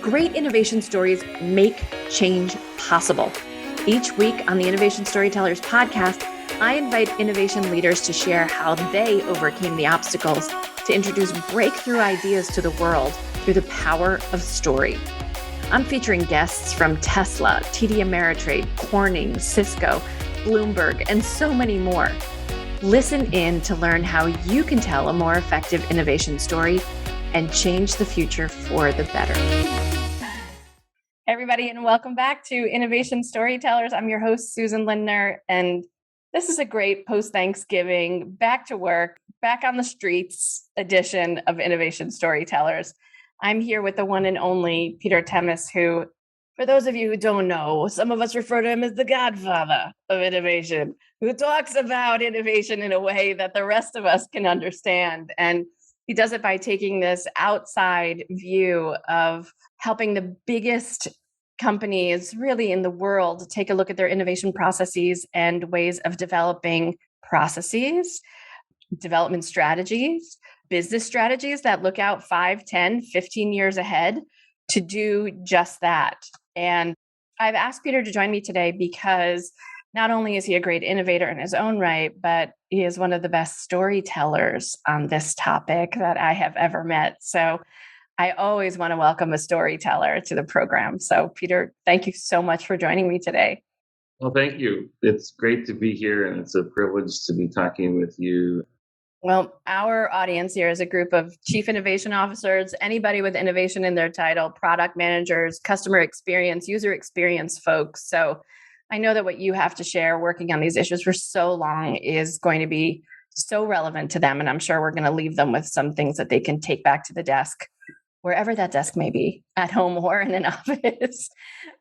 Great innovation stories make change possible. Each week on the Innovation Storytellers podcast, I invite innovation leaders to share how they overcame the obstacles to introduce breakthrough ideas to the world through the power of story. I'm featuring guests from Tesla, TD Ameritrade, Corning, Cisco, Bloomberg, and so many more. Listen in to learn how you can tell a more effective innovation story and change the future for the better. Everybody, and welcome back to Innovation Storytellers. I'm your host, Susan Lindner, and this is a great post-Thanksgiving, back to work, back on the streets edition of Innovation Storytellers. I'm here with the one and only Peter Temes, who, for those of you who don't know, some of us refer to him as the Godfather of innovation, who talks about innovation in a way that the rest of us can understand. And he does it by taking this outside view of helping the biggest companies really in the world take a look at their innovation processes and ways of developing processes, development strategies, business strategies that look out 5, 10, 15 years ahead to do just that. And I've asked Peter to join me today because not only is he a great innovator in his own right, but he is one of the best storytellers on this topic that I have ever met. So I always want to welcome a storyteller to the program. So Peter, thank you so much for joining me today. Well, thank you. It's great to be here, and it's a privilege to be talking with you. Well, our audience here is a group of chief innovation officers, anybody with innovation in their title, product managers, customer experience, user experience folks. So I know that what you have to share working on these issues for so long is going to be so relevant to them. And I'm sure we're going to leave them with some things that they can take back to the desk, wherever that desk may be, at home or in an office,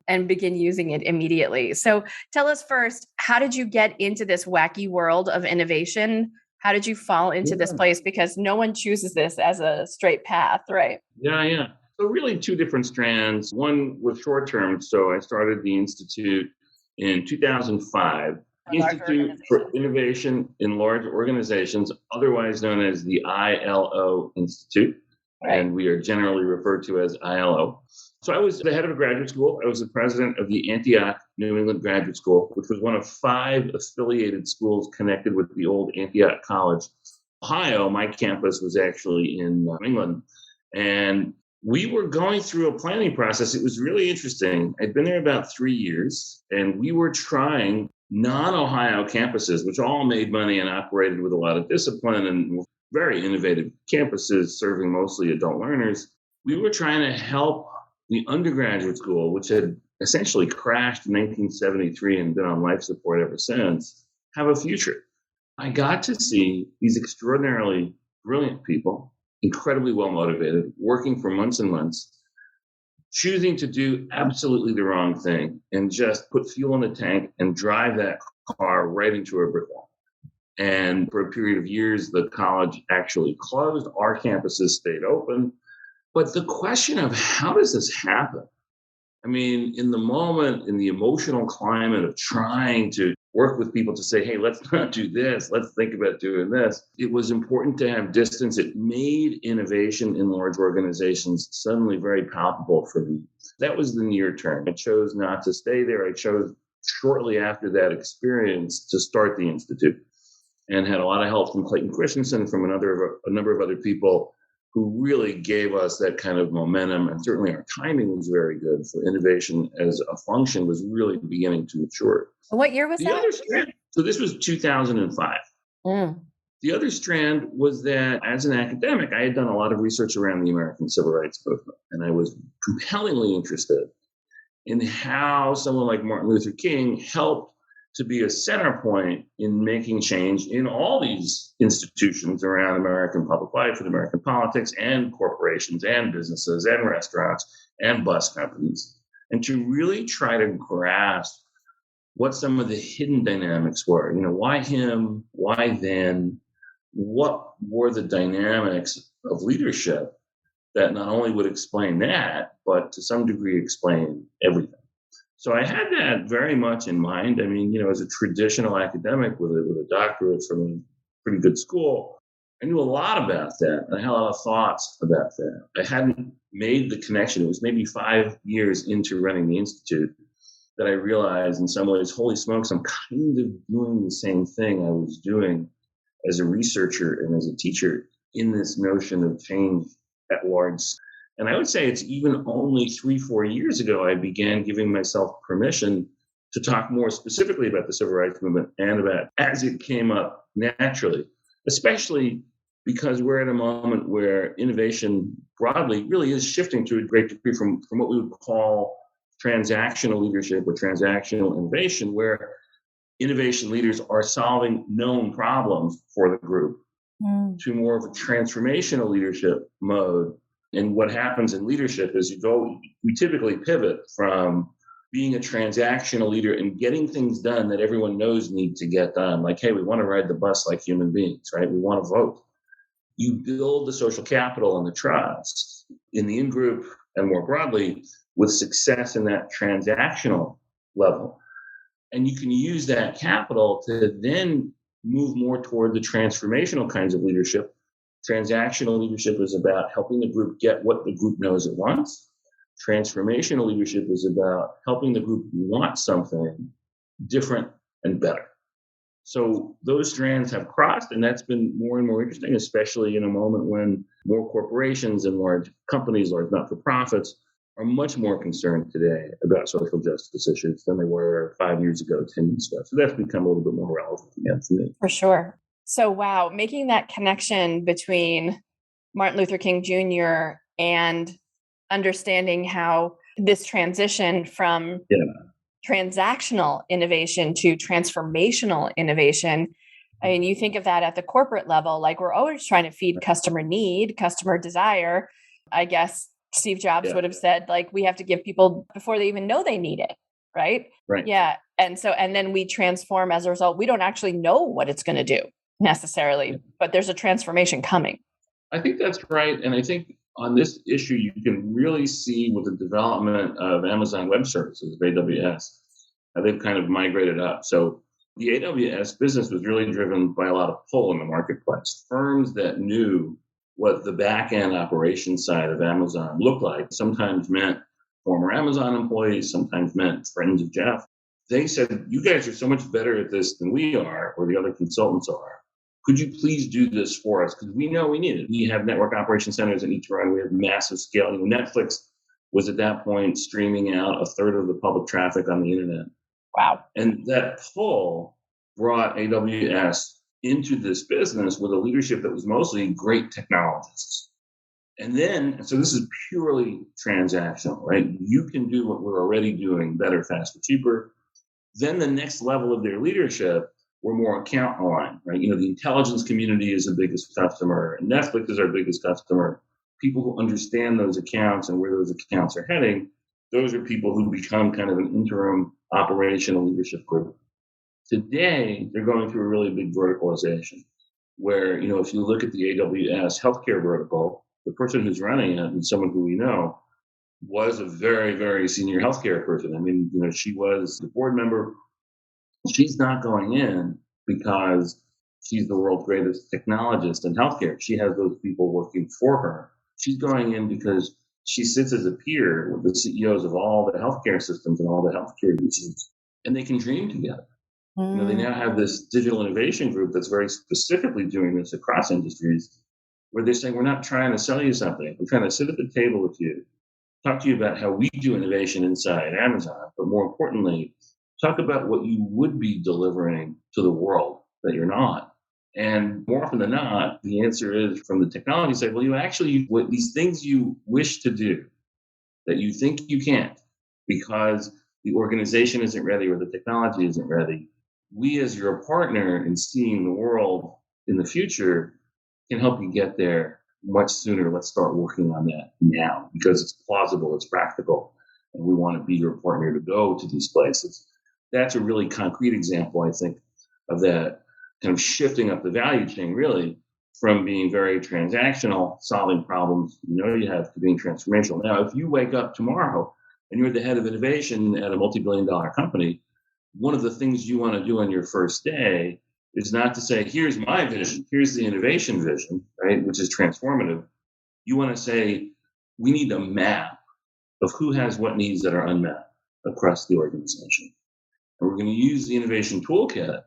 and begin using it immediately. So tell us first, how did you get into this wacky world of innovation? How did you fall into this place? Because no one chooses this as a straight path, right? Yeah. So really two different strands. One was short-term. So I started the Institute in 2005. Institute for Innovation in Large Organizations, otherwise known as the ILO Institute. Right. And we are generally referred to as ILO. So I was the head of a graduate school. I was the president of the Antioch, New England Graduate School, which was one of 5 affiliated schools connected with the old Antioch College. Ohio, my campus was actually in England. And we were going through a planning process. It was really interesting. I'd been there about 3 years, and we were trying non-Ohio campuses, which all made money and operated with a lot of discipline and very innovative campuses serving mostly adult learners. We were trying to help the undergraduate school, which had essentially crashed in 1973 and been on life support ever since, have a future. I got to see these extraordinarily brilliant people, incredibly well motivated, working for months and months, choosing to do absolutely the wrong thing and just put fuel in the tank and drive that car right into a brick wall. And for a period of years, the college actually closed. Our campuses stayed open. But the question of how does this happen? I mean, in the moment, in the emotional climate of trying to work with people to say, hey, let's not do this, let's think about doing this, it was important to have distance. It made innovation in large organizations suddenly very palpable for me. That was the near term. I chose not to stay there. I chose shortly after that experience to start the Institute, and had a lot of help from Clayton Christensen, from a number of other people who really gave us that kind of momentum. And certainly our timing was very good for innovation as a function was really beginning to mature. What year was that? So this was 2005. The other strand was that as an academic, I had done a lot of research around the American Civil Rights Movement. And I was compellingly interested in how someone like Martin Luther King helped to be a center point in making change in all these institutions around American public life and American politics and corporations and businesses and restaurants and bus companies, and to really try to grasp what some of the hidden dynamics were. You know, why him? Why then? What were the dynamics of leadership that not only would explain that, but to some degree explain everything? So I had that very much in mind. I mean, you know, as a traditional academic with a doctorate from a pretty good school, I knew a lot about that. I had a lot of thoughts about that. I hadn't made the connection. It was maybe 5 years into running the Institute that I realized in some ways, holy smokes, I'm kind of doing the same thing I was doing as a researcher and as a teacher in this notion of change at large. And I would say it's even only 3-4 years ago I began giving myself permission to talk more specifically about the civil rights movement and about as it came up naturally, especially because we're at a moment where innovation broadly really is shifting to a great degree from what we would call transactional leadership or transactional innovation, where innovation leaders are solving known problems for the group, to more of a transformational leadership mode. And what happens in leadership is we typically pivot from being a transactional leader and getting things done that everyone knows need to get done. Like, hey, we want to ride the bus like human beings, right? We want to vote. You build the social capital and the trust in the in-group and more broadly with success in that transactional level. And you can use that capital to then move more toward the transformational kinds of leadership. Transactional leadership is about helping the group get what the group knows it wants. Transformational leadership is about helping the group want something different and better. So those strands have crossed, and that's been more and more interesting, especially in a moment when more corporations and large companies, large not-for-profits, are much more concerned today about social justice issues than they were 5 years ago, 10 years ago. So that's become a little bit more relevant again for me. For sure. So, wow, making that connection between Martin Luther King Jr. and understanding how this transition from transactional innovation to transformational innovation. I mean, you think of that at the corporate level, like we're always trying to feed customer need, customer desire. I guess Steve Jobs would have said, like, we have to give people before they even know they need it, right? Right. Yeah. And then we transform as a result. We don't actually know what it's going to do necessarily, but there's a transformation coming. I think that's right. And I think on this issue, you can really see with the development of Amazon Web Services, of AWS, how they've kind of migrated up. So the AWS business was really driven by a lot of pull in the marketplace. Firms that knew what the back-end operations side of Amazon looked like sometimes meant former Amazon employees, sometimes meant friends of Jeff. They said, you guys are so much better at this than we are, or the other consultants are. Could you please do this for us? Because we know we need it. We have network operation centers in each run. We have massive scale. Netflix was at that point streaming out a third of the public traffic on the internet. Wow. And that pull brought AWS into this business with a leadership that was mostly great technologists. And then, so this is purely transactional, right? You can do what we're already doing better, faster, cheaper. Then the next level of their leadership, we're more account aligned, right? The intelligence community is the biggest customer, and Netflix is our biggest customer. People who understand those accounts and where those accounts are heading, those are people who become kind of an interim operational leadership group. Today, they're going through a really big verticalization where, if you look at the AWS healthcare vertical, the person who's running it and someone who we know was a very, very senior healthcare person. I mean, she was a board member. She's not going in because she's the world's greatest technologist in healthcare. She has those people working for her. She's going in because she sits as a peer with the CEOs of all the healthcare systems and all the healthcare uses, and they can dream together. They now have this digital innovation group that's very specifically doing this across industries, where they're saying, we're not trying to sell you something. We're trying to sit at the table with you, talk to you about how we do innovation inside Amazon, but more importantly, talk about what you would be delivering to the world that you're not. And more often than not, the answer is from the technology side, well, what these things you wish to do that you think you can't because the organization isn't ready or the technology isn't ready, we as your partner in seeing the world in the future can help you get there much sooner. Let's start working on that now because it's plausible, it's practical, and we want to be your partner to go to these places. That's a really concrete example, I think, of that kind of shifting up the value chain, really, from being very transactional, solving problems you have, to being transformational. Now, if you wake up tomorrow and you're the head of innovation at a multi-billion-dollar company, one of the things you want to do on your first day is not to say, here's my vision, here's the innovation vision, right, which is transformative. You want to say, we need a map of who has what needs that are unmet across the organization. And we're going to use the innovation toolkit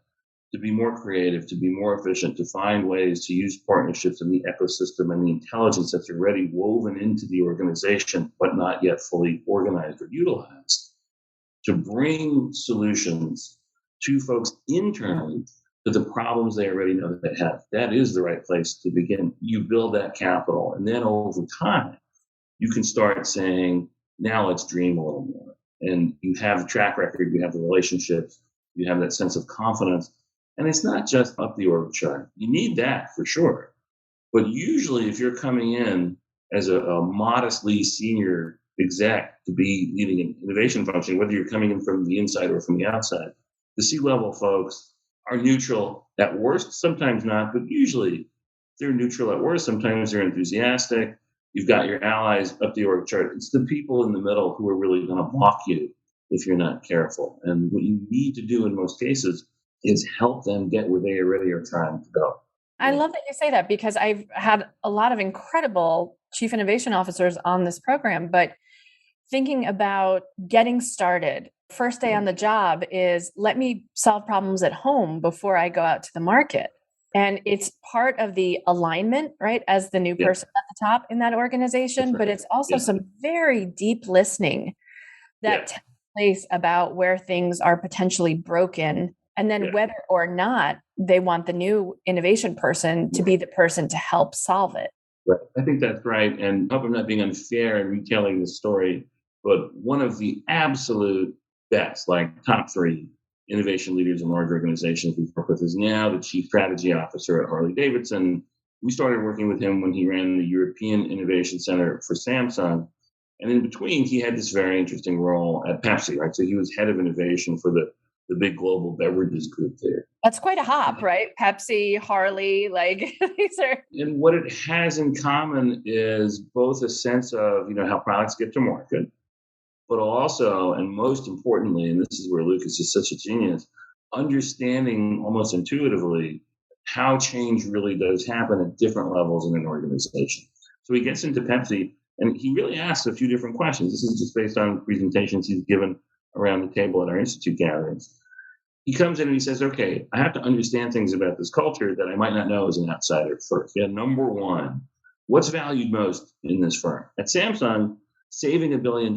to be more creative, to be more efficient, to find ways to use partnerships in the ecosystem and the intelligence that's already woven into the organization, but not yet fully organized or utilized, to bring solutions to folks internally to the problems they already know that they have. That is the right place to begin. You build that capital, and then over time, you can start saying, now let's dream a little more. And you have a track record, you have the relationships, you have that sense of confidence. And it's not just up the org chart. You need that for sure. But usually if you're coming in as a modestly senior exec to be leading an innovation function, whether you're coming in from the inside or from the outside, the C-level folks are neutral at worst, sometimes not, but usually they're neutral at worst. Sometimes they're enthusiastic. You've got your allies up the org chart. It's the people in the middle who are really going to block you if you're not careful. And what you need to do in most cases is help them get where they already are trying to go. I love that you say that, because I've had a lot of incredible chief innovation officers on this program, but thinking about getting started, first day on the job is, let me solve problems at home before I go out to the market. And it's part of the alignment, right, as the new person at the top in that organization, but it's also some very deep listening that takes place about where things are potentially broken, and then whether or not they want the new innovation person to be the person to help solve it. Right. I think that's right. And I hope I'm not being unfair in retelling the story, but one of the absolute best, like top 3 innovation leaders in large organizations we've worked with is now the chief strategy officer at Harley-Davidson. We started working with him when he ran the European Innovation Center for Samsung. And in between, he had this very interesting role at Pepsi, right? So he was head of innovation for the big global beverages group there. That's quite a hop, right? Pepsi, Harley, like these are. And what it has in common is both a sense of, how products get to market, but also, and most importantly, and this is where Lucas is such a genius, understanding almost intuitively how change really does happen at different levels in an organization. So he gets into Pepsi and he really asks a few different questions. This is just based on presentations he's given around the table at our institute gatherings. He comes in and he says, okay, I have to understand things about this culture that I might not know as an outsider first. Number one, what's valued most in this firm? At Samsung, saving $1 billion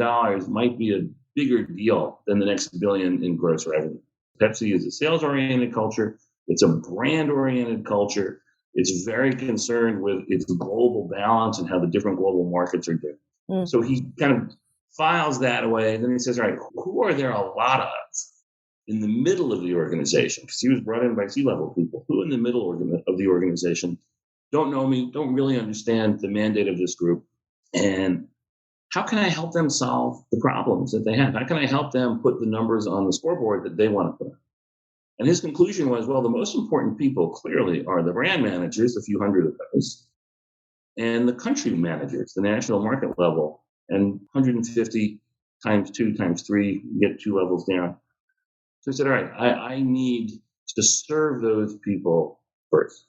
might be a bigger deal than the next $1 billion in gross revenue. Pepsi is a sales-oriented culture. It's a brand-oriented culture. It's very concerned with its global balance and how the different global markets are doing. So he kind of files that away. And then he says, all right, who are there a lot of in the middle of the organization? Because he was brought in by C-level people who in the middle of the organization don't know me, don't really understand the mandate of this group. And how can I help them solve the problems that they have? How can I help them put the numbers on the scoreboard that they want to put on? And his conclusion was, well, the most important people clearly are the brand managers, a few hundred of those, and the country managers, the national market level, and 150 times 2 times 3, get 2 levels down. So I said, all right, I need to serve those people first.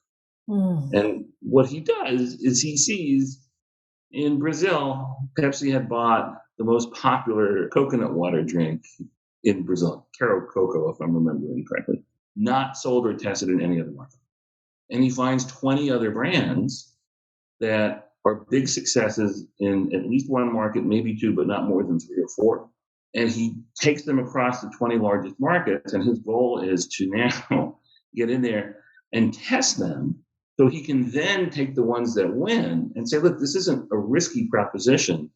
And what he does is he sees in Brazil, Pepsi had bought the most popular coconut water drink in Brazil, Caro Coco, if I'm remembering correctly, not sold or tested in any other market. And he finds 20 other brands that are big successes in at least one market, maybe 2, but not more than 3 or 4. And he takes them across the 20 largest markets. And his goal is to now get in there and test them so he can then take the ones that win and say, look, this isn't a risky proposition.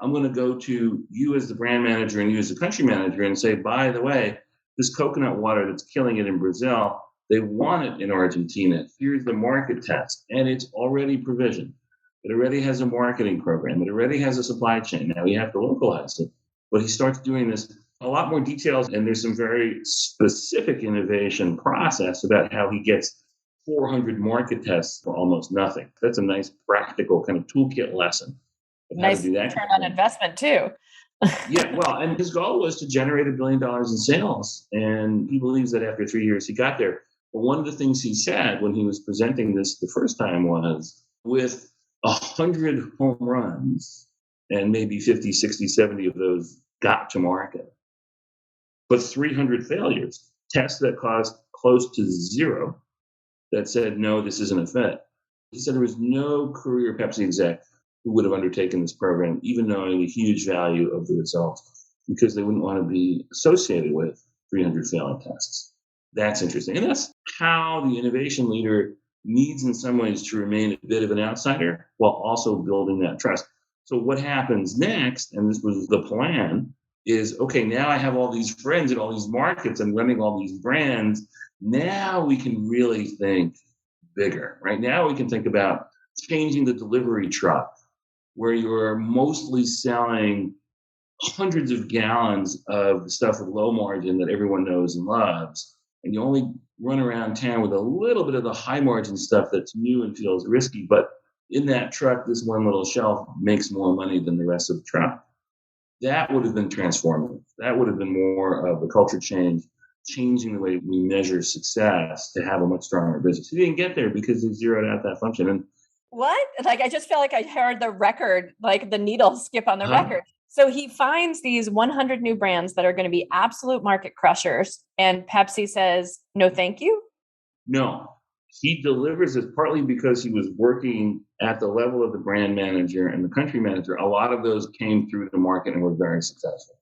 I'm going to go to you as the brand manager and you as the country manager and say, by the way, this coconut water that's killing it in Brazil, they want it in Argentina. Here's the market test. And it's already provisioned. It already has a marketing program. It already has a supply chain. Now you have to localize it. But he starts doing this, a lot more details, and there's some very specific innovation process about how he gets 400 market tests for almost nothing. That's a nice practical kind of toolkit lesson. Nice return on investment too. Yeah, well, and his goal was to generate $1 billion in sales. And he believes that after 3 years, he got there. But one of the things he said when he was presenting this the first time was, with 100 home runs, and maybe 50, 60, 70 of those got to market, but 300 failures, tests that caused close to zero that said, no, this isn't a fit. He said there was no career Pepsi exec who would have undertaken this program, even knowing the huge value of the results, because they wouldn't want to be associated with 300 failing tests. That's interesting. And that's how the innovation leader needs in some ways to remain a bit of an outsider while also building that trust. So what happens next, and this was the plan, is, okay, now I have all these friends in all these markets and running all these brands. Now we can really think bigger, right? Now we can think about changing the delivery truck, where you're mostly selling hundreds of gallons of the stuff with low margin that everyone knows and loves, and you only run around town with a little bit of the high margin stuff that's new and feels risky, but in that truck, this one little shelf makes more money than the rest of the truck. That would have been transformative. That would have been more of a culture change, changing the way we measure success to have a much stronger business. He didn't get there because he zeroed out that function. And what? Like, I just feel like I heard the record, like the needle skip on the record. So he finds these 100 new brands that are going to be absolute market crushers. And Pepsi says, no, thank you. No, he delivers it partly because he was working at the level of the brand manager and the country manager. A lot of those came through the market and were very successful.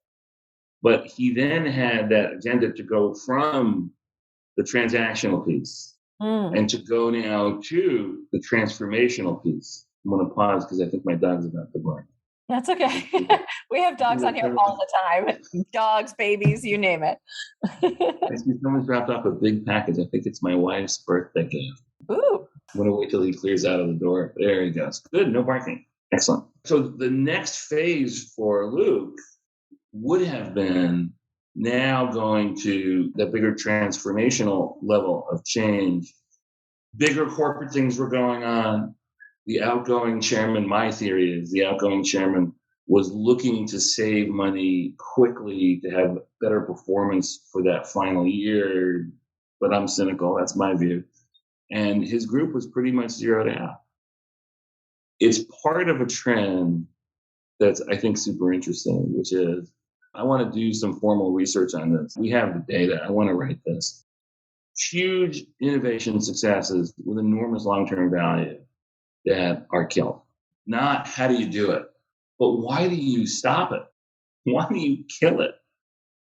But he then had that agenda to go from the transactional piece and to go now to the transformational piece. I'm going to pause because I think my dog's about to bark. That's okay. We have dogs on here all the time. Dogs, babies, you name it. I see someone's dropped off a big package. I think it's my wife's birthday gift. Ooh. I'm going to wait till he clears out of the door. There he goes. Good. No barking. Excellent. So the next phase for Luke would have been now going to the bigger transformational level of change. Bigger corporate things were going on. The outgoing chairman, my theory is the outgoing chairman was looking to save money quickly to have better performance for that final year. But I'm cynical. That's my view. And his group was pretty much zeroed out. It's part of a trend that's, I think, super interesting, which is I want to do some formal research on this. We have the data. I want to write this. Huge innovation successes with enormous long-term value that are killed. Not how do you do it, but why do you stop it? Why do you kill it?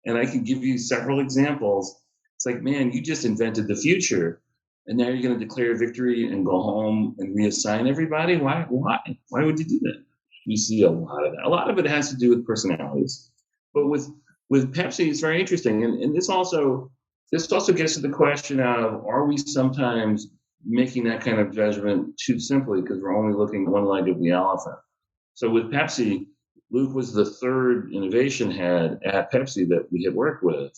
And I can give you several examples. It's like, man, you just invented the future, and now you're going to declare victory and go home and reassign everybody? Why? Why would you do that? You see a lot of that. A lot of it has to do with personalities. But with Pepsi, it's very interesting. And this also gets to the question of, are we sometimes making that kind of judgment too simply because we're only looking at one leg of the elephant? So with Pepsi, Luke was the third innovation head at Pepsi that we had worked with.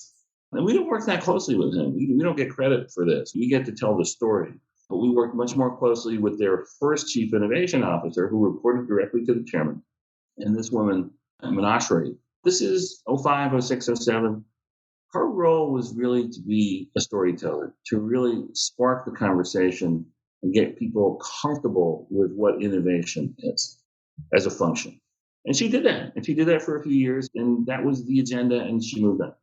And we don't work that closely with him. We don't get credit for this. We get to tell the story. But we worked much more closely with their first chief innovation officer, who reported directly to the chairman. And this woman, Minashri, this is 05, 06, 07. Her role was really to be a storyteller, to really spark the conversation and get people comfortable with what innovation is as a function. And she did that. And she did that for a few years. And that was the agenda. And she moved on.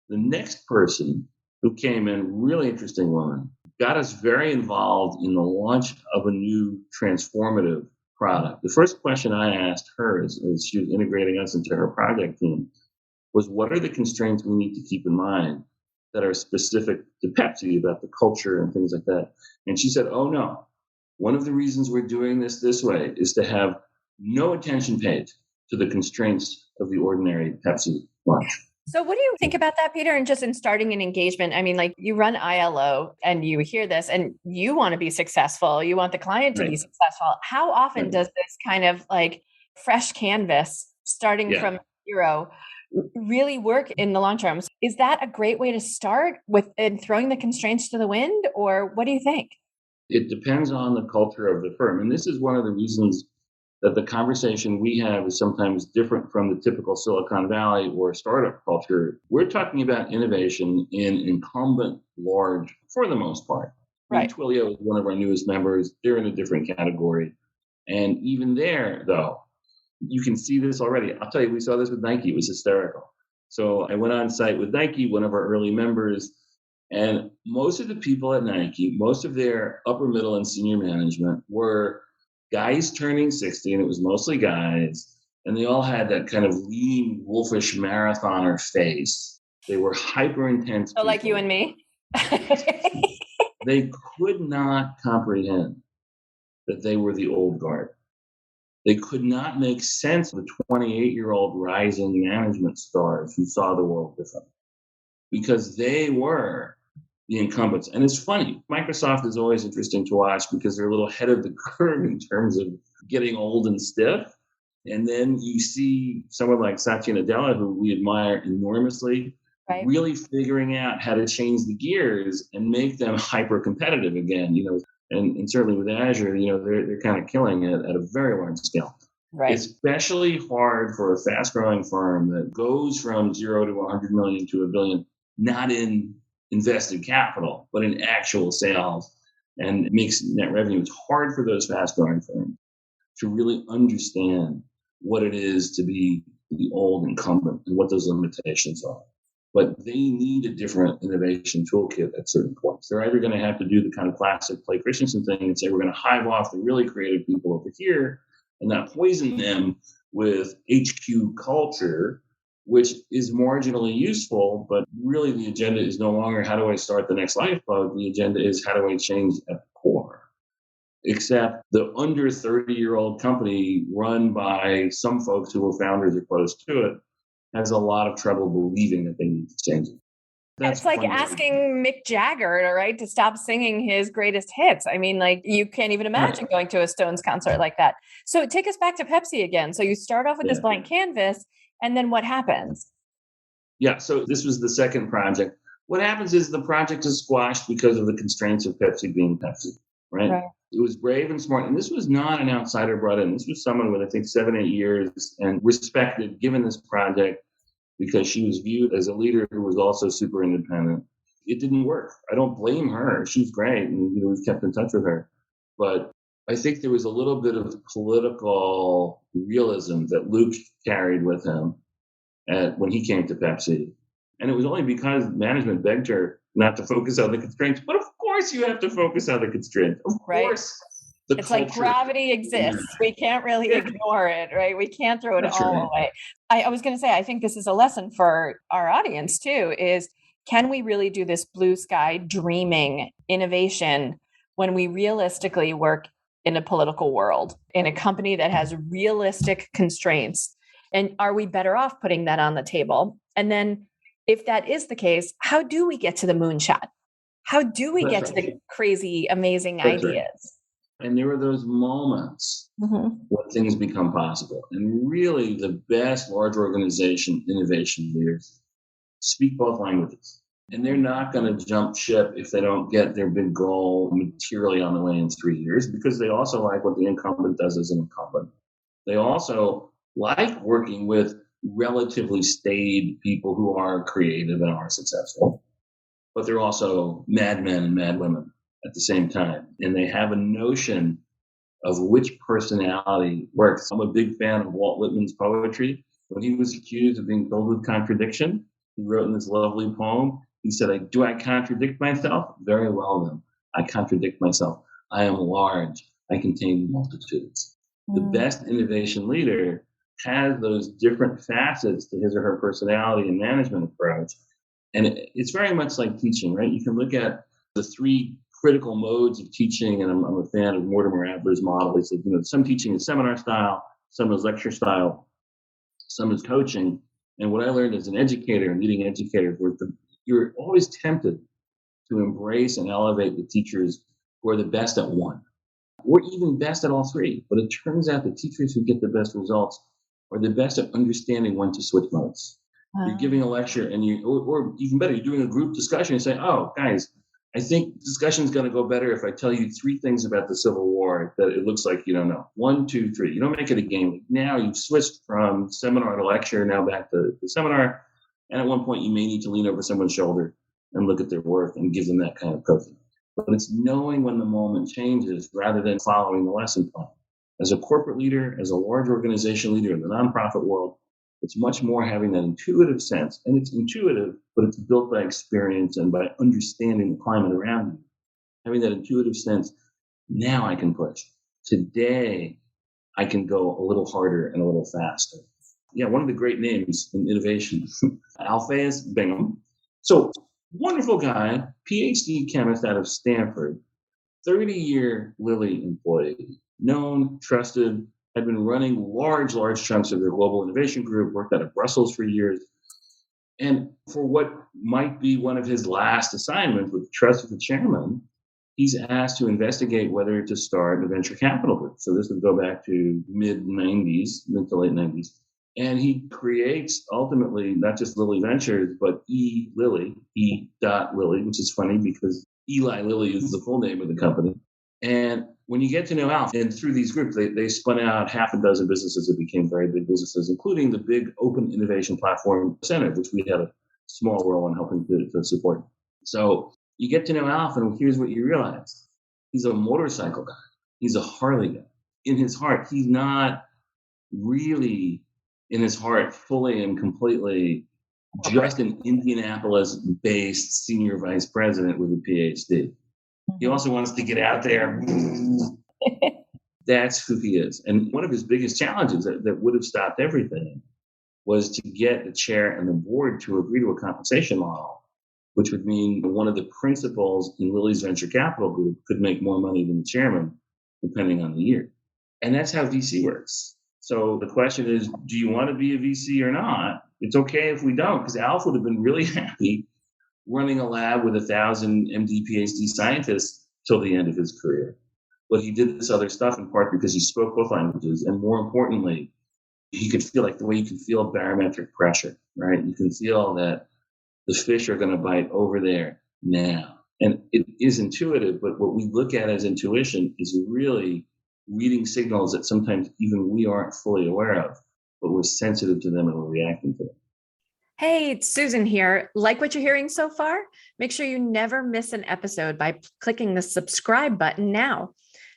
The next person who came in, really interesting woman, got us very involved in the launch of a new transformative product. The first question I asked her as she was integrating us into her project team was, what are the constraints we need to keep in mind that are specific to Pepsi about the culture and things like that? And she said, oh no, one of the reasons we're doing this way is to have no attention paid to the constraints of the ordinary Pepsi launch. So what do you think about that, Peter? And just in starting an engagement, I mean, like, you run ILO and you hear this and you want to be successful. You want the client to be successful. How often does this kind of like fresh canvas starting from zero really work in the long term? Is that a great way to start with in throwing the constraints to the wind, or what do you think? It depends on the culture of the firm. And this is one of the reasons that the conversation we have is sometimes different from the typical Silicon Valley or startup culture. We're talking about innovation in incumbent large, for the most part. Right. Twilio is one of our newest members. They're in a different category. And even there, though, you can see this already. I'll tell you, we saw this with Nike. It was hysterical. So I went on site with Nike, one of our early members, and most of the people at Nike, most of their upper middle and senior management were guys turning 60, and it was mostly guys, and they all had that kind of lean, wolfish marathoner face. They were hyper intense. So like you and me. They could not comprehend that they were the old guard. They could not make sense of the 28-year-old rising management stars who saw the world differently, because they were the incumbents. And it's funny, Microsoft is always interesting to watch because they're a little ahead of the curve in terms of getting old and stiff. And then you see someone like Satya Nadella, who we admire enormously, right, really figuring out how to change the gears and make them hyper competitive again, and certainly with Azure, they're kind of killing it at a very large scale. Right. Especially hard for a fast-growing firm that goes from 0 to 100 million to $1 billion, not in invested capital, but in actual sales, and makes net revenue. It's hard for those fast-growing firms to really understand what it is to be the old incumbent and what those limitations are. But they need a different innovation toolkit at certain points. They're either going to have to do the kind of classic Clay Christensen thing and say, we're going to hive off the really creative people over here and not poison them with HQ culture, which is marginally useful, but really the agenda is no longer how do I start the next lifeboat? The agenda is how do I change at the core? Except the under 30-year-old company run by some folks who were founders or close to it has a lot of trouble believing that they need to change it. It's like asking Mick Jagger, right, to stop singing his greatest hits. I mean, like, you can't even imagine going to a Stones concert like that. So take us back to Pepsi again. So you start off with this blank canvas, and then what happens? Yeah, so this was the second project. What happens is the project is squashed because of the constraints of Pepsi being Pepsi, right? It was brave and smart. And this was not an outsider brought in. This was someone with, I think, 7-8 years and respected, given this project, because she was viewed as a leader who was also super independent. It didn't work. I don't blame her. She's great. And we've kept in touch with her. But I think there was a little bit of political realism that Luke carried with him when he came to Pepsi. And it was only because management begged her not to focus on the constraints. But of course you have to focus on the constraints. Of course. It's like gravity exists. We can't really ignore it, right? We can't throw it all away. I was going to say, I think this is a lesson for our audience too, is can we really do this blue sky dreaming innovation when we realistically work in a political world, in a company that has realistic constraints? And are we better off putting that on the table? And then if that is the case, how do we get to the moonshot? How do we get to the crazy, amazing ideas? And there are those moments when things become possible. And really the best large organization innovation leaders speak both languages. And they're not going to jump ship if they don't get their big goal materially on the way in 3 years, because they also like what the incumbent does as an incumbent. They also like working with relatively staid people who are creative and are successful. But they're also madmen and madwomen at the same time. And they have a notion of which personality works. I'm a big fan of Walt Whitman's poetry. When he was accused of being filled with contradiction, he wrote in this lovely poem, he said, do I contradict myself? Very well then. I contradict myself. I am large. I contain multitudes. The best innovation leader has those different facets to his or her personality and management approach. And it's very much like teaching, right? You can look at the 3 critical modes of teaching, and I'm a fan of Mortimer Adler's model. He said, some teaching is seminar style, some is lecture style, some is coaching. And what I learned as an educator and leading educators was you're always tempted to embrace and elevate the teachers who are the best at one, or even best at all 3. But it turns out the teachers who get the best results are the best at understanding when to switch modes. You're giving a lecture, and or even better, you're doing a group discussion and say, oh, guys, I think discussion's going to go better if I tell you 3 things about the Civil War board that it looks like you don't know. 1, 2, 3. You don't make it a game. Now you've switched from seminar to lecture, now back to the seminar. And at one point, you may need to lean over someone's shoulder and look at their work and give them that kind of coaching. But it's knowing when the moment changes rather than following the lesson plan. As a corporate leader, as a large organization leader in the nonprofit world, it's much more having that intuitive sense. And it's intuitive, but it's built by experience and by understanding the climate around you. Having that intuitive sense, now I can push. Today, I can go a little harder and a little faster. Yeah, one of the great names in innovation, Alphaeus Bingham. So, wonderful guy, PhD chemist out of Stanford, 30-year Lilly employee, known, trusted, had been running large chunks of their global innovation group, worked out of Brussels for years. And for what might be one of his last assignments with the trust of the chairman, he's asked to investigate whether to start a venture capital group. So this would go back to mid to late 90s. And he creates ultimately not just Lilly Ventures, but E.Lilly, E.Lilly, which is funny because Eli Lilly is the full name of the company. And when you get to know Alf, and through these groups, they spun out half a dozen businesses that became very big businesses, including the big open innovation platform center, which we had a small role in helping to support. So you get to know Alf, and here's what you realize. He's a motorcycle guy. He's a Harley guy. In his heart, he's not really, in his heart, fully and completely just an Indianapolis-based senior vice president with a PhD. He also wants to get out there. That's who he is. And one of his biggest challenges that would have stopped everything was to get the chair and the board to agree to a compensation model, which would mean one of the principals in Lilly's venture capital group could make more money than the chairman, depending on the year. And that's how VC works. So the question is, do you want to be a VC or not? It's okay if we don't, because Alf would have been really happy running a lab with 1,000 MD, PhD scientists till the end of his career. But he did this other stuff in part because he spoke both languages. And more importantly, he could feel like the way you can feel barometric pressure, right? You can feel that the fish are going to bite over there now. And it is intuitive, but what we look at as intuition is really reading signals that sometimes even we aren't fully aware of, but we're sensitive to them and we're reacting to them. Hey, it's Susan here. Like what you're hearing so far? Make sure you never miss an episode by clicking the subscribe button now.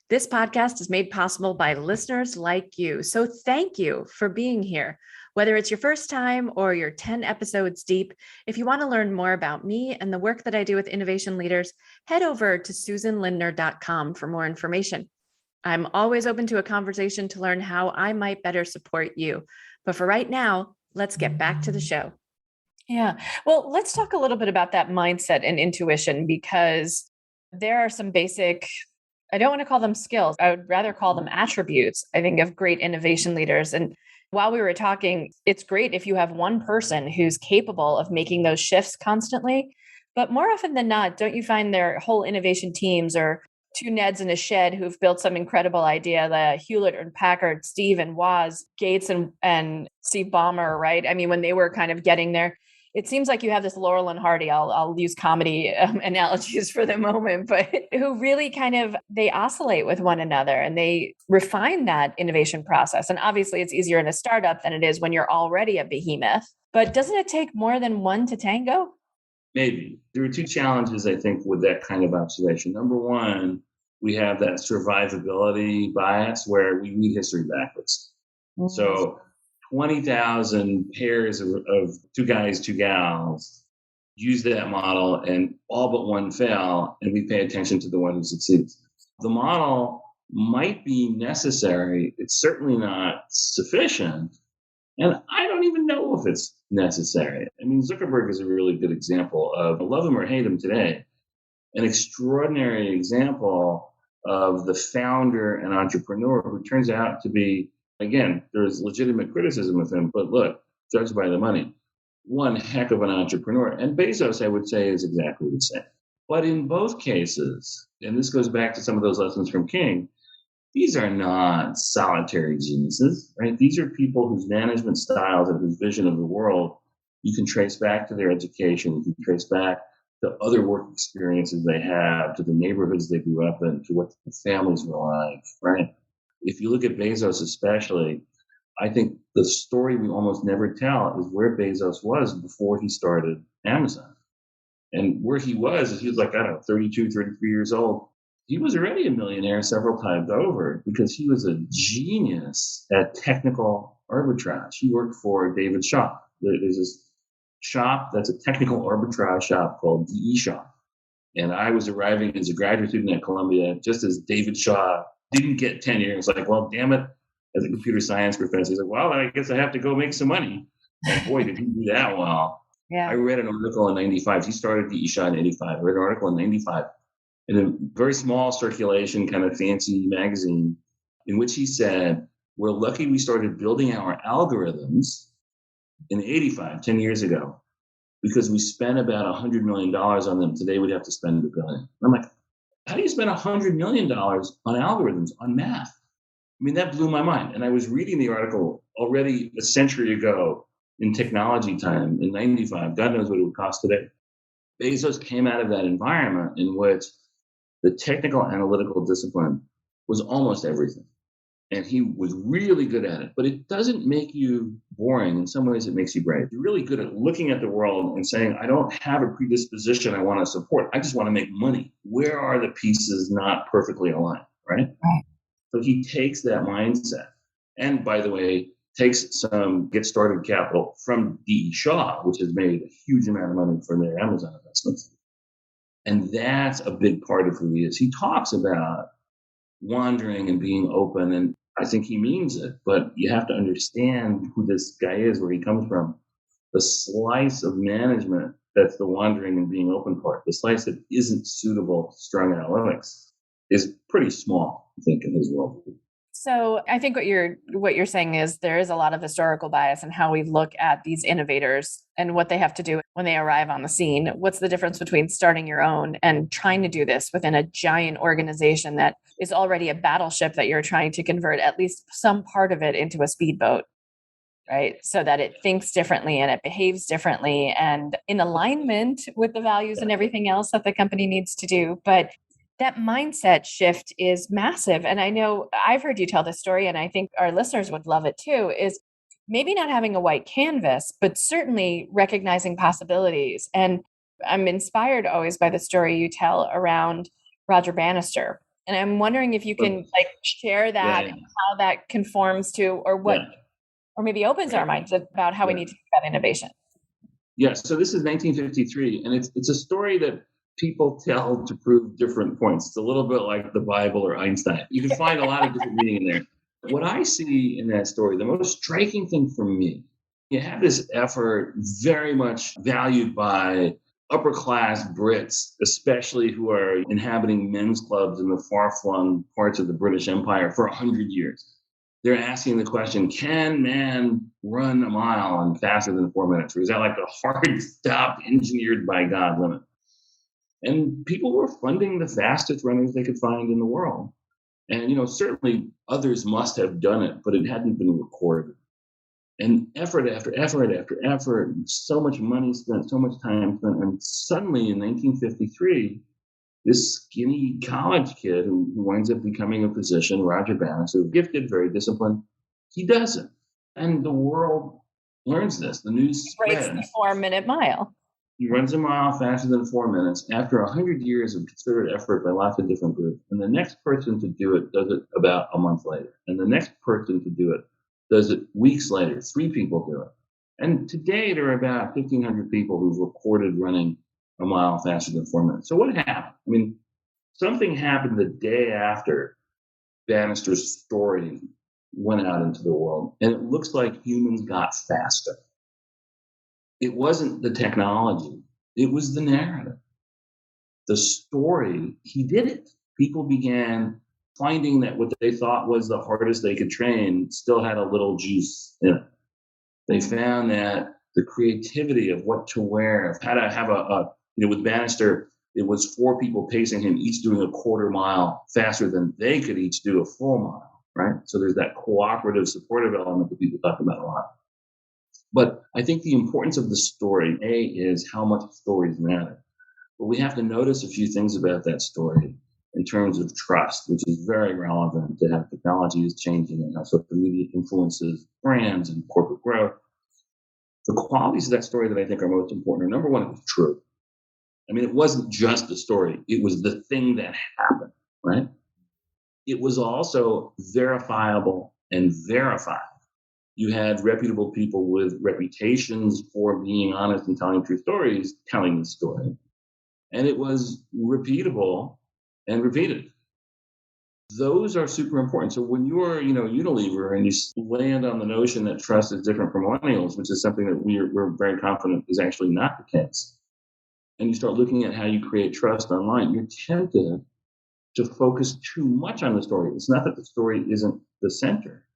This podcast is made possible by listeners like you. So thank you for being here. Whether it's your first time or you're 10 episodes deep, if you want to learn more about me and the work that I do with innovation leaders, head over to susanlindner.com for more information. I'm always open to a conversation to learn how I might better support you. But for right now, let's get back to the show. Yeah. Well, let's talk a little bit about that mindset and intuition, because there are some basic, I don't want to call them skills. I would rather call them attributes, I think, of great innovation leaders. And while we were talking, it's great if you have one person who's capable of making those shifts constantly. But more often than not, don't you find their whole innovation teams or two Neds in a shed who've built some incredible idea, the Hewlett and Packard, Steve and Woz, Gates and Steve Ballmer, right? I mean, when they were kind of getting there, it seems like you have this Laurel and Hardy, I'll use comedy analogies for the moment, but who really kind of, they oscillate with one another and they refine that innovation process. And obviously it's easier in a startup than it is when you're already a behemoth, but doesn't it take more than one to tango? Maybe. There are two challenges, I think, with that kind of observation. Number one, we have that survivability bias where we read history backwards. Mm-hmm. So 20,000 pairs of two guys, two gals use that model and all but one fail, and we pay attention to the one who succeeds. The model might be necessary. It's certainly not sufficient. And I don't even know if it's necessary. I mean, Zuckerberg is a really good example of, love him or hate him today, an extraordinary example of the founder and entrepreneur who turns out to be, again, there's legitimate criticism of him, but look, judged by the money, one heck of an entrepreneur. And Bezos, I would say, is exactly the same. But in both cases, and this goes back to some of those lessons from King, these are not solitary geniuses, right? These are people whose management styles and whose vision of the world you can trace back to their education, you can trace back to other work experiences they have, to the neighborhoods they grew up in, to what the families were like, right? If you look at Bezos especially, I think the story we almost never tell is where Bezos was before he started Amazon. And where he was is he was like, I don't know, 32, 33 years old. He was already a millionaire several times over because he was a genius at technical arbitrage. He worked for David Shaw. There's this shop that's a technical arbitrage shop called DE Shaw. And I was arriving as a graduate student at Columbia just as David Shaw didn't get tenure. It's like, well, damn it. As a computer science professor, he's like, well, I guess I have to go make some money. And boy, did he do that well. Yeah. I read an article in 95. He started DE Shaw in 85. I read an article in 95 in a very small circulation, kind of fancy magazine, in which he said, we're lucky we started building our algorithms in 85, 10 years ago, because we spent about $100 million on them. Today we'd have to spend $1 billion. I'm like, how do you spend $100 million on algorithms, on math? I mean, that blew my mind. And I was reading the article already a century ago in technology time in 95. God knows what it would cost today. Bezos came out of that environment in which the technical analytical discipline was almost everything. And he was really good at it. But it doesn't make you boring. In some ways, it makes you brave. You're really good at looking at the world and saying, I don't have a predisposition I want to support. I just want to make money. Where are the pieces not perfectly aligned, right? So he takes that mindset. And by the way, takes some get started capital from DE Shaw, which has made a huge amount of money for their Amazon investments. And that's a big part of who he is. He talks about wandering and being open, and I think he means it, but you have to understand who this guy is, where he comes from. The slice of management that's the wandering and being open part, the slice that isn't suitable to strong analytics, is pretty small, I think, in his world. So I think what you're saying is there is a lot of historical bias in how we look at these innovators and what they have to do when they arrive on the scene. What's the difference between starting your own and trying to do this within a giant organization that is already a battleship that you're trying to convert at least some part of it into a speedboat, right? So that it thinks differently and it behaves differently and in alignment with the values and everything else that the company needs to do. But that mindset shift is massive. And I know I've heard you tell this story, and I think our listeners would love it too, is maybe not having a white canvas, but certainly recognizing possibilities. And I'm inspired always by the story you tell around Roger Bannister. And I'm wondering if you can share that and how that conforms to, or what, or maybe opens our minds about how we need to think about innovation. Yes. So this is 1953, and it's a story that people tell to prove different points. It's a little bit like the Bible or Einstein. You can find a lot of different meaning in there. What I see in that story, the most striking thing for me, you have this effort very much valued by upper class Brits, especially who are inhabiting men's clubs in the far-flung parts of the British Empire for 100 years. They're asking the question, can man run a mile in faster than 4 minutes? Or is that like a hard stop engineered by God limit? And people were funding the fastest runners they could find in the world. And, certainly others must have done it, but it hadn't been recorded. And effort after effort after effort, so much money spent, so much time spent. And suddenly in 1953, this skinny college kid who winds up becoming a physician, Roger Bannister, gifted, very disciplined, he does it. And the world learns this. The news spreads. Breaks the 4-minute mile. He runs a mile faster than 4 minutes after 100 years of concerted effort by lots of different groups. And the next person to do it does it about a month later. And the next person to do it does it weeks later. 3 people do it. And today there are about 1,500 people who've recorded running a mile faster than 4 minutes. So what happened? I mean, something happened the day after Bannister's story went out into the world. And it looks like humans got faster. It wasn't the technology. It was the narrative. The story, he did it. People began finding that what they thought was the hardest they could train still had a little juice in it. They found that the creativity of what to wear, how to have with Bannister, it was 4 people pacing him, each doing a quarter mile faster than they could each do a full mile, right? So there's that cooperative, supportive element that people talk about a lot. But I think the importance of the story, A, is how much stories matter. But we have to notice a few things about that story in terms of trust, which is very relevant to how technology is changing and how social media influences brands and corporate growth. The qualities of that story that I think are most important are, number one, it was true. I mean, it wasn't just a story. It was the thing that happened, right? It was also verifiable and verified. You had reputable people with reputations for being honest and telling true stories, telling the story. And it was repeatable and repeated. Those are super important. So when you're, Unilever and you land on the notion that trust is different from millennials, which is something that we're very confident is actually not the case, and you start looking at how you create trust online, you're tempted to focus too much on the story. It's not that the story isn't the center,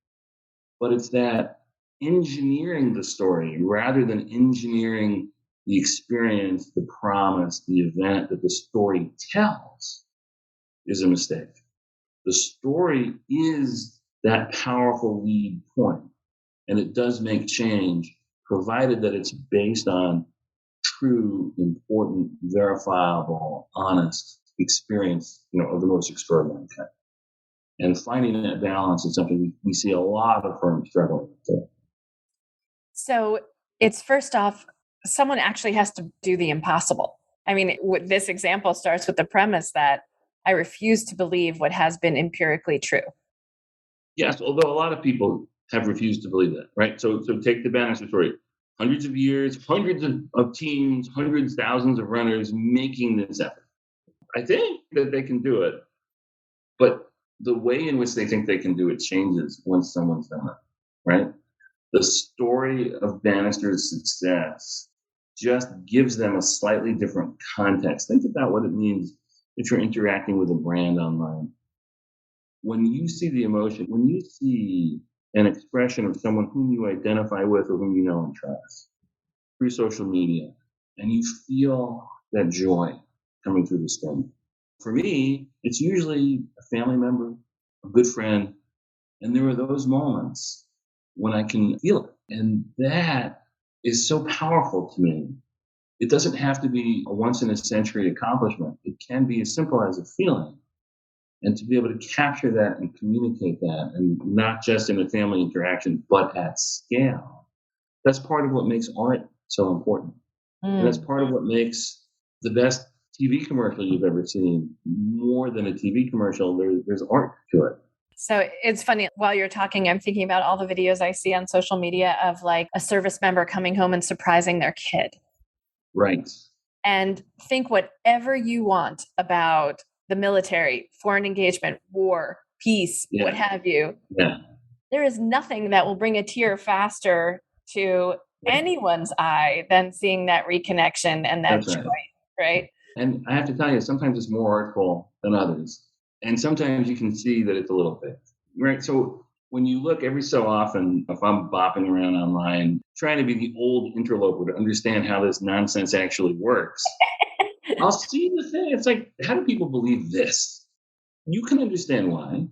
but it's that engineering the story rather than engineering the experience, the promise, the event that the story tells is a mistake. The story is that powerful lead point, and it does make change, provided that it's based on true, important, verifiable, honest experience, of the most extraordinary kind. And finding that balance is something we see a lot of firms struggling with today. So it's first off, someone actually has to do the impossible. I mean, this example starts with the premise that I refuse to believe what has been empirically true. Yes, although a lot of people have refused to believe that, right? So take the Bannister story. Hundreds of years, hundreds of teams, hundreds, thousands of runners making this effort. I think that they can do it, but the way in which they think they can do it changes once someone's done it, right? The story of Bannister's success just gives them a slightly different context. Think about what it means if you're interacting with a brand online. When you see the emotion, when you see an expression of someone whom you identify with or whom you know and trust through social media, and you feel that joy coming through the screen. For me, it's usually a family member, a good friend, and there are those moments when I can feel it. And that is so powerful to me. It doesn't have to be a once in a century accomplishment. It can be as simple as a feeling. And to be able to capture that and communicate that, and not just in a family interaction, but at scale, that's part of what makes art so important. And that's part of what makes the best TV commercial you've ever seen more than a TV commercial. There's art to it. So it's funny, while you're talking, I'm thinking about all the videos I see on social media of like a service member coming home and surprising their kid. Right. And think whatever you want about the military, foreign engagement, war, peace, what have you. Yeah. There is nothing that will bring a tear faster to anyone's eye than seeing that reconnection and that joy, right? And I have to tell you, sometimes it's more artful than others. And sometimes you can see that it's a little fake, right? So when you look every so often, if I'm bopping around online, trying to be the old interloper to understand how this nonsense actually works, I'll see the thing. It's like, how do people believe this? You can understand why.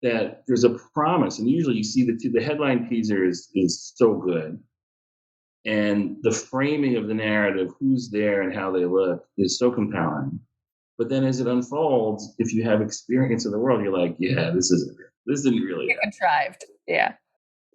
That there's a promise, and usually you see the headline teaser is so good, and the framing of the narrative, who's there and how they look, is so compelling. But then as it unfolds, if you have experience of the world, you're like, yeah, this isn't really too contrived. Yeah.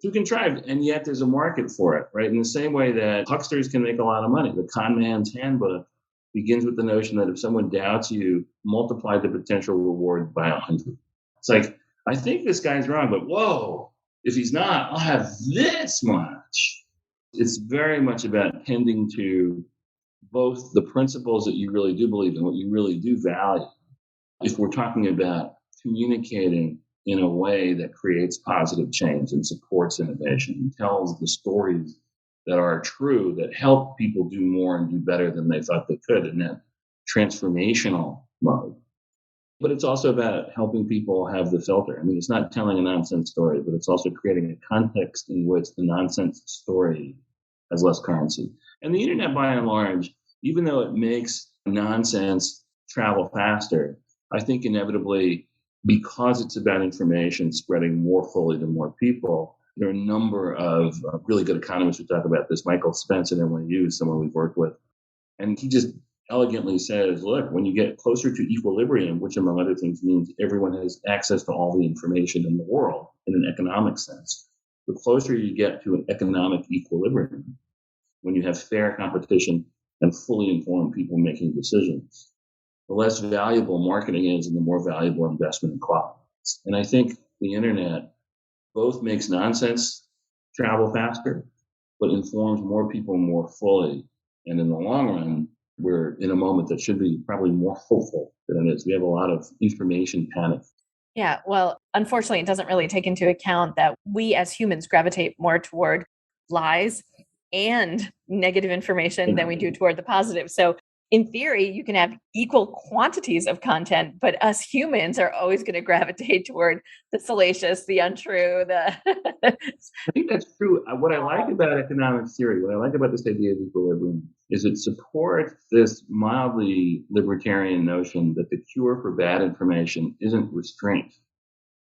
Too contrived. And yet there's a market for it, right? In the same way that hucksters can make a lot of money. The con man's handbook begins with the notion that if someone doubts you, multiply the potential reward by 100. It's like, I think this guy's wrong, but whoa, if he's not, I'll have this much. It's very much about tending to both the principles that you really do believe in, what you really do value. If we're talking about communicating in a way that creates positive change and supports innovation and tells the stories that are true, that help people do more and do better than they thought they could in that transformational mode. But it's also about helping people have the filter. I mean, it's not telling a nonsense story, but it's also creating a context in which the nonsense story has less currency. And the internet, by and large, even though it makes nonsense travel faster, I think inevitably, because it's about information spreading more fully to more people, there are a number of really good economists who talk about this. Michael Spence at NYU is someone we've worked with. And he just elegantly says, look, when you get closer to equilibrium, which among other things means everyone has access to all the information in the world in an economic sense, the closer you get to an economic equilibrium, when you have fair competition and fully informed people making decisions, the less valuable marketing is and the more valuable investment in quality. And I think the internet both makes nonsense travel faster, but informs more people more fully. And in the long run, we're in a moment that should be probably more hopeful than it is. We have a lot of information panic. Yeah, well, unfortunately, it doesn't really take into account that we as humans gravitate more toward lies and negative information than we do toward the positive. So in theory, you can have equal quantities of content, but us humans are always going to gravitate toward the salacious, the untrue, I think that's true. What I like about economic theory, what I like about this idea of equilibrium, is it supports this mildly libertarian notion that the cure for bad information isn't restraint,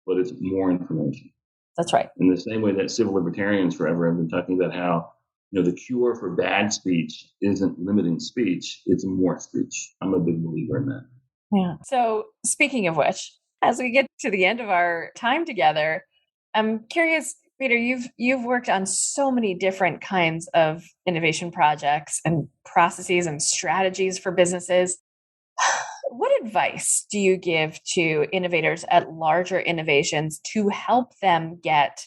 but it's more information. That's right. In the same way that civil libertarians forever have been talking about how the cure for bad speech isn't limiting speech, it's more speech. I'm a big believer in that. Yeah. So speaking of which, as we get to the end of our time together, I'm curious, Peter, you've worked on so many different kinds of innovation projects and processes and strategies for businesses. What advice do you give to innovators at larger innovations to help them get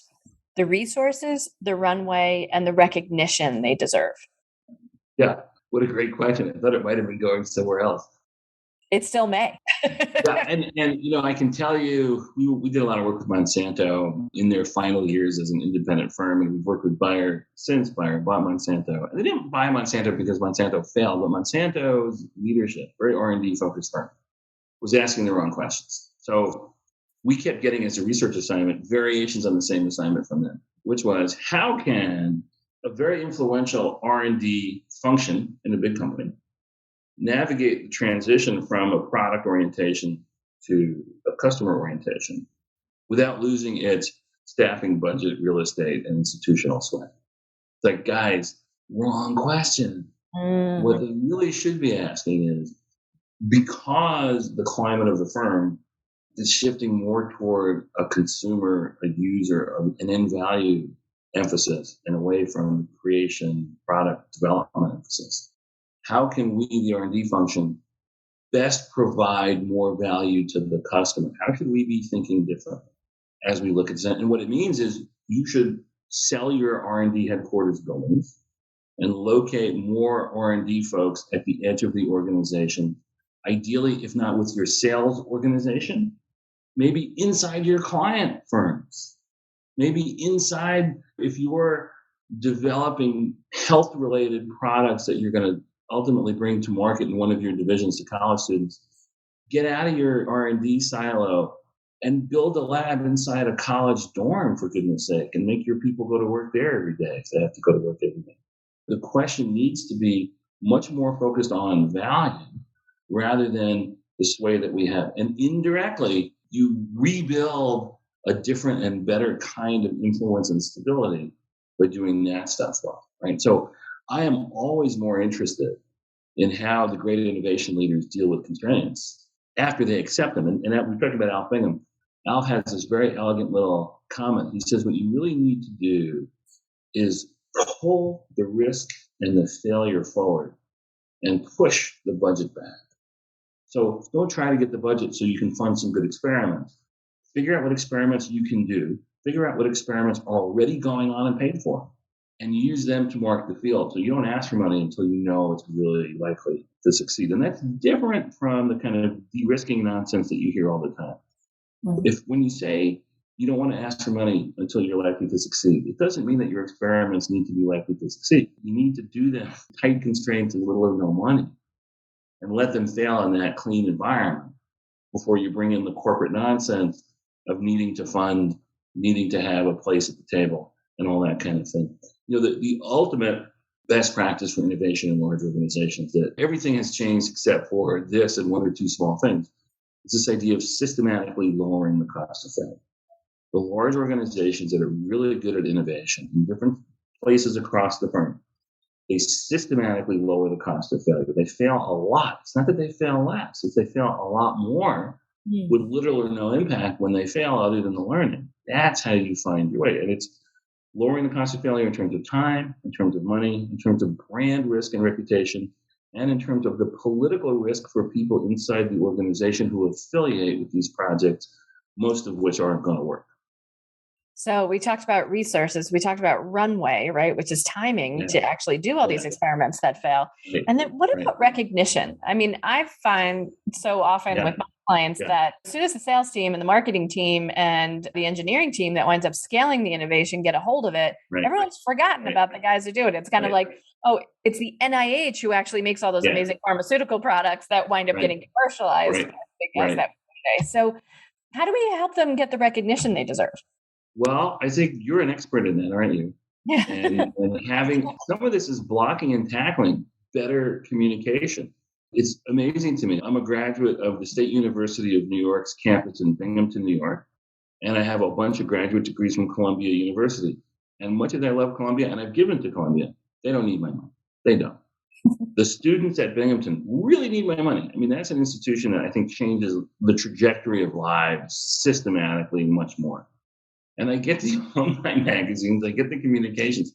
the resources, the runway, and the recognition they deserve? Yeah, what a great question. I thought it might have been going somewhere else. It still may. Yeah, and I can tell you, we did a lot of work with Monsanto in their final years as an independent firm, and we've worked with Bayer since Bayer bought Monsanto. And they didn't buy Monsanto because Monsanto failed, but Monsanto's leadership, very R&D focused firm, was asking the wrong questions. So we kept getting as a research assignment variations on the same assignment from them, which was how can a very influential R&D function in a big company navigate the transition from a product orientation to a customer orientation without losing its staffing budget, real estate, and institutional sway. It's like, guys, wrong question. Mm-hmm. What they really should be asking is, because the climate of the firm is shifting more toward a consumer, a user, an end value emphasis and away from creation, product development emphasis, how can we, the R&D function, best provide more value to the customer? How should we be thinking differently as we look at that? And what it means is you should sell your R&D headquarters buildings and locate more R&D folks at the edge of the organization, ideally, if not with your sales organization, maybe inside your client firms, maybe inside, if you're developing health-related products that you're going to ultimately bring to market in one of your divisions to college students, get out of your R&D silo and build a lab inside a college dorm, for goodness sake, and make your people go to work there every day if they have to go to work every day. The question needs to be much more focused on value rather than the sway that we have. And indirectly, you rebuild a different and better kind of influence and stability by doing that stuff well, right? So I am always more interested in how the great innovation leaders deal with constraints after they accept them. And we talked about Alf Bingham. Alf has this very elegant little comment. He says, what you really need to do is pull the risk and the failure forward and push the budget back. So don't try to get the budget so you can fund some good experiments. Figure out what experiments you can do. Figure out what experiments are already going on and paid for, and use them to mark the field. So you don't ask for money until you know it's really likely to succeed. And that's different from the kind of de-risking nonsense that you hear all the time. Mm-hmm. When you say you don't want to ask for money until you're likely to succeed, it doesn't mean that your experiments need to be likely to succeed. You need to do them tight constraints and little or no money and let them fail in that clean environment before you bring in the corporate nonsense of needing to fund, needing to have a place at the table, and all that kind of thing. The ultimate best practice for innovation in large organizations, that everything has changed except for this and one or two small things. It's this idea of systematically lowering the cost of failure. The large organizations that are really good at innovation in different places across the firm they systematically lower the cost of failure. They fail a lot. It's not that they fail less, it's they fail a lot more with little or no impact when they fail other than the learning. That's how you find your way. And it's lowering the cost of failure in terms of time, in terms of money, in terms of brand risk and reputation, and in terms of the political risk for people inside the organization who affiliate with these projects, most of which aren't going to work. So we talked about resources, we talked about runway, right, which is timing to actually do all these experiments that fail. Right. And then what about recognition? I mean, I find so often with my clients that as soon as the sales team and the marketing team and the engineering team that winds up scaling the innovation get a hold of it, everyone's forgotten about the guys who do it. It's kind of like, oh, it's the NIH who actually makes all those amazing pharmaceutical products that wind up getting commercialized by the guys that today. So how do we help them get the recognition they deserve? Well, I think you're an expert in that, aren't you? Yeah. And having some of this is blocking and tackling better communication. It's amazing to me. I'm a graduate of the State University of New York's campus in Binghamton, New York, and I have a bunch of graduate degrees from Columbia University. And much as I love Columbia, and I've given to Columbia, they don't need my money. They don't. The students at Binghamton really need my money. I mean, that's an institution that I think changes the trajectory of lives systematically much more. And I get the online magazines, I get the communications,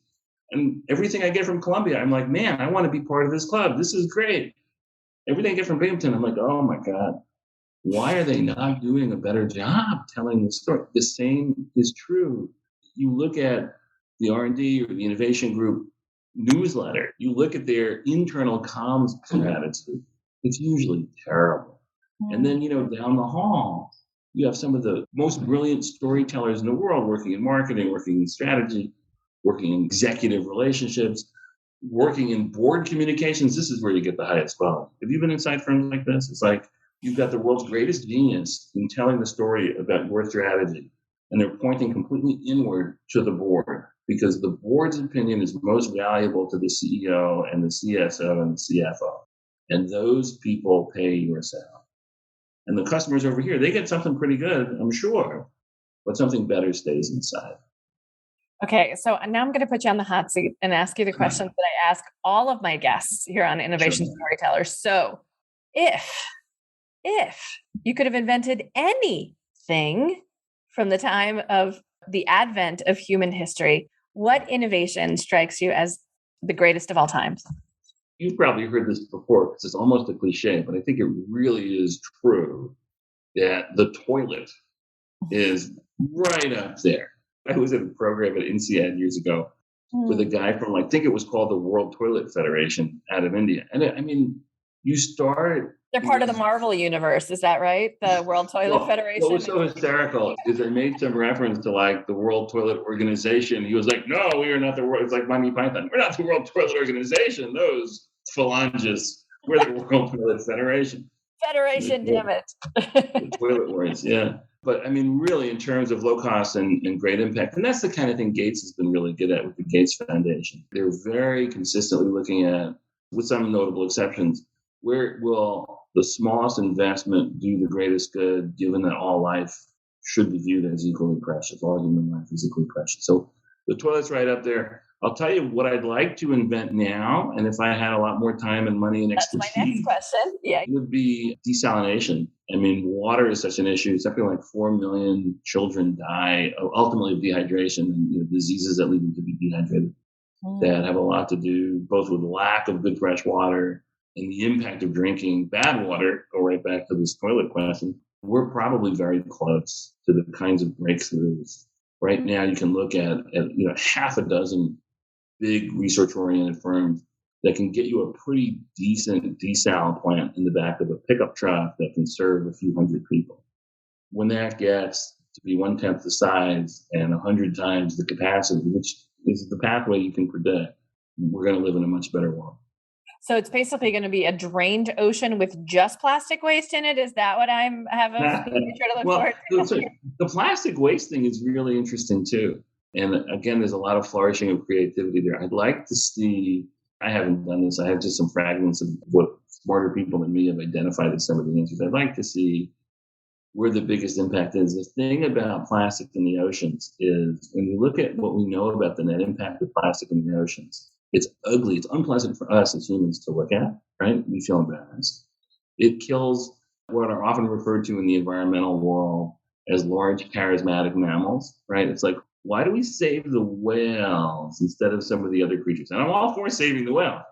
and everything I get from Columbia, I'm like, man, I want to be part of this club. This is great. Everything I get from Binghamton, I'm like, oh my God, why are they not doing a better job telling the story? The same is true. You look at the R&D or the innovation group newsletter, you look at their internal comms strategy, it's usually terrible. And then, down the hall, you have some of the most brilliant storytellers in the world working in marketing, working in strategy, working in executive relationships, working in board communications. This is where you get the highest quality. Have you been inside firms like this? It's like you've got the world's greatest genius in telling the story about your strategy, and they're pointing completely inward to the board because the board's opinion is most valuable to the CEO and the CSO and the CFO. And those people pay your salary. And the customers over here, they get something pretty good, I'm sure, but something better stays inside. Okay, so now I'm going to put you on the hot seat and ask you the questions that I ask all of my guests here on Innovation Storytellers. So if you could have invented anything from the time of the advent of human history, what innovation strikes you as the greatest of all times? You've probably heard this before because it's almost a cliche, but I think it really is true that the toilet is right up there. I was in a program at INSEAD years ago with a guy from, I think it was called the World Toilet Federation out of India. And I mean, you start... They're part of the Marvel universe, is that right? The World Toilet Federation? What was so hysterical is I made some reference to the World Toilet Organization. He was like, no, we are not the world. It's like Monty Python. We're not the World Toilet Organization. Those phalanges. We're the World Toilet Federation. Federation, damn it. The toilet words, yeah. But I mean, really, in terms of low cost and great impact, and that's the kind of thing Gates has been really good at with the Gates Foundation. They're very consistently looking at, with some notable exceptions, where will the smallest investment do the greatest good, given that all life should be viewed as equally precious. All human life is equally precious. So the toilet's right up there. I'll tell you what I'd like to invent now, and if I had a lot more time and money and expertise, that's my next question. Yeah, would be desalination. I mean, water is such an issue. Something like 4 million children die ultimately of dehydration and diseases that lead them to be dehydrated that have a lot to do both with lack of good fresh water and the impact of drinking bad water. Go right back to this toilet question. We're probably very close to the kinds of breakthroughs. Right now, you can look at half a dozen big research-oriented firms that can get you a pretty decent desal plant in the back of a pickup truck that can serve a few hundred people. When that gets to be 1/10 the size and 100 times the capacity, which is the pathway you can predict, we're going to live in a much better world. So it's basically going to be a drained ocean with just plastic waste in it. Is that what I have a future to look forward to? The plastic waste thing is really interesting too. And again, there's a lot of flourishing of creativity there. I'd like to see, I haven't done this, I have just some fragments of what smarter people than me have identified as some of the answers. I'd like to see where the biggest impact is. The thing about plastic in the oceans is when you look at what we know about the net impact of plastic in the oceans, It's ugly. It's unpleasant for us as humans to look at, right? We feel embarrassed. It kills what are often referred to in the environmental world as large charismatic mammals, right? It's like, why do we save the whales instead of some of the other creatures? And I'm all for saving the whale.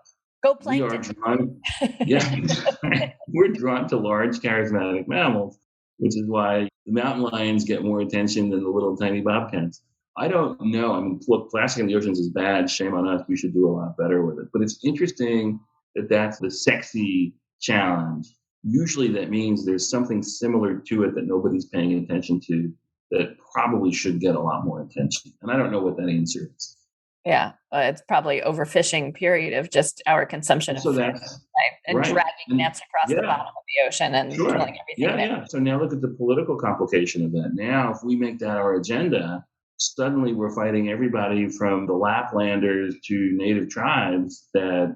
Go We are plankton. drawn, yeah, we're drawn to large charismatic mammals, which is why the mountain lions get more attention than the little tiny bobcats. I don't know. I mean, look, plastic in the oceans is bad. Shame on us. We should do a lot better with it. But it's interesting that that's the sexy challenge. Usually that means there's something similar to it that nobody's paying attention to that probably should get a lot more attention. And I don't know what that answer is. Yeah, it's probably overfishing period of just our consumption of So fish, that's right? And right. dragging And nets across the yeah, bottom of the ocean and sure. killing everything there. Yeah. So now look at the political complication of that. Now, if we make that our agenda, suddenly we're fighting everybody from the Laplanders to native tribes that